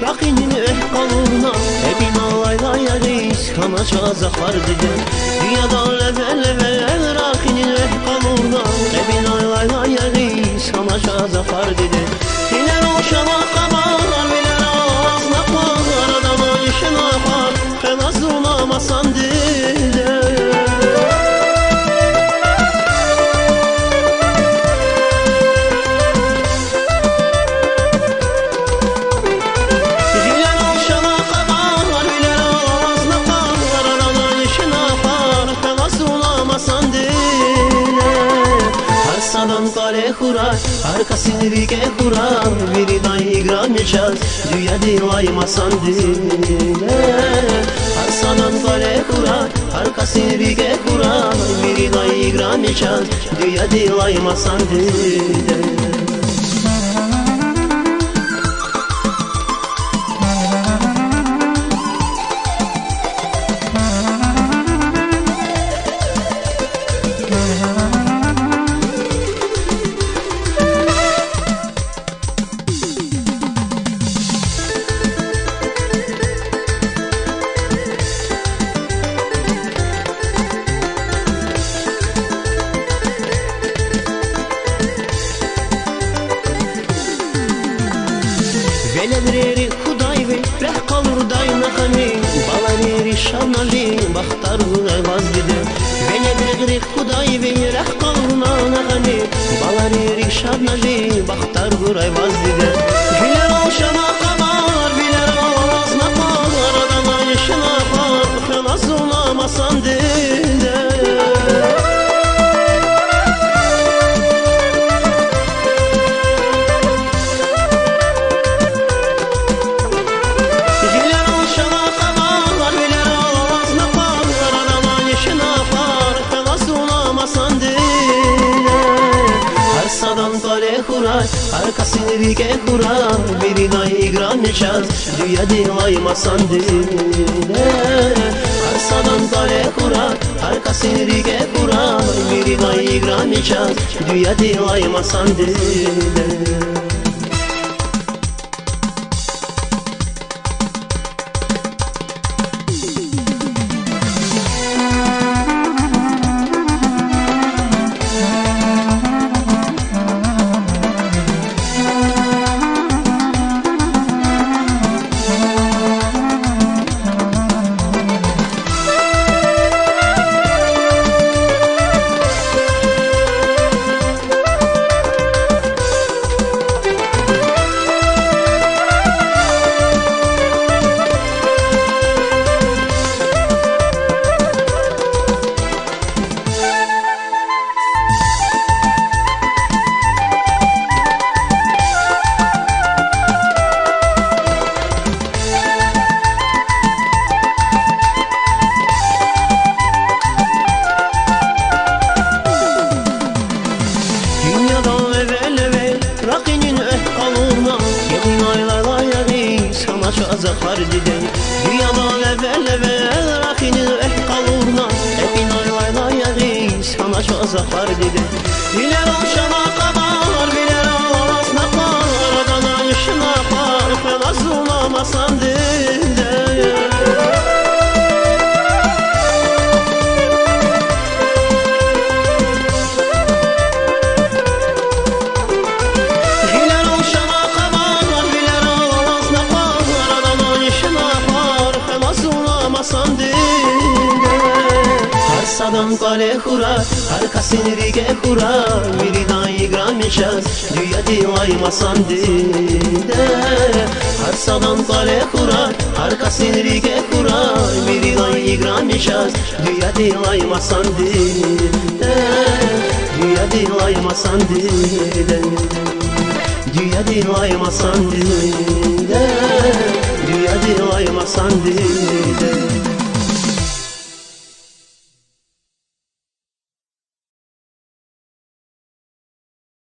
Rakinin ehkaluna Ebin ağlayla yarış Kana çazaklar dide Dünyada leve Rakinin ehkaluna Ebin ağlayla yarış Kana çazaklar dide Diler oşama kabar Biler ağzına kvar Adama işin apar Fenaz olamasan dide Arsadan kale kurar, arkasını rige kurar Biri dahi gran geçer, dünya dilaymasan dile Arsadan kale kurar, arkasını rige kurar Biri dahi gran geçer, dünya dilaymasan dile Velenleri Huday ve reh kalur dayna hani Balaneri şanali bahtar huday vazdide Velenleri Huday ve reh kalur nana hani Balaneri şanali bahtar huday vazdide Biler oşana kabar biler ağzına kar Adama işine par Felas olamasan dide Arsadan kale kurar, arkasını rige kurar Biri dahi gran geçer, dünya dilaymasan dile Arsadan kale kurar, arkasını rige kurar Biri dahi gran geçer, dünya dilaymasan dile Rakinin ehkaluna Gelin aylarla yari Sana çazaklar dide Dünyada leve Rakinin ehkaluna Ebin aylarla yari Sana çazaklar dide Diler oşana kabar Biler ağzına kar Adana işin apar Felas olamasan dide Arsadan kale kurar, arkasını rige kurar Biri dahi gran geçer, dünya dilaymasan dile Arsadan kale kurar, arkasını rige kurar Biri dahi gran geçer, dünya dilaymasan dile Dünya dilaymasan dile Dünya dilaymasan dile Dünya dilaymasan dile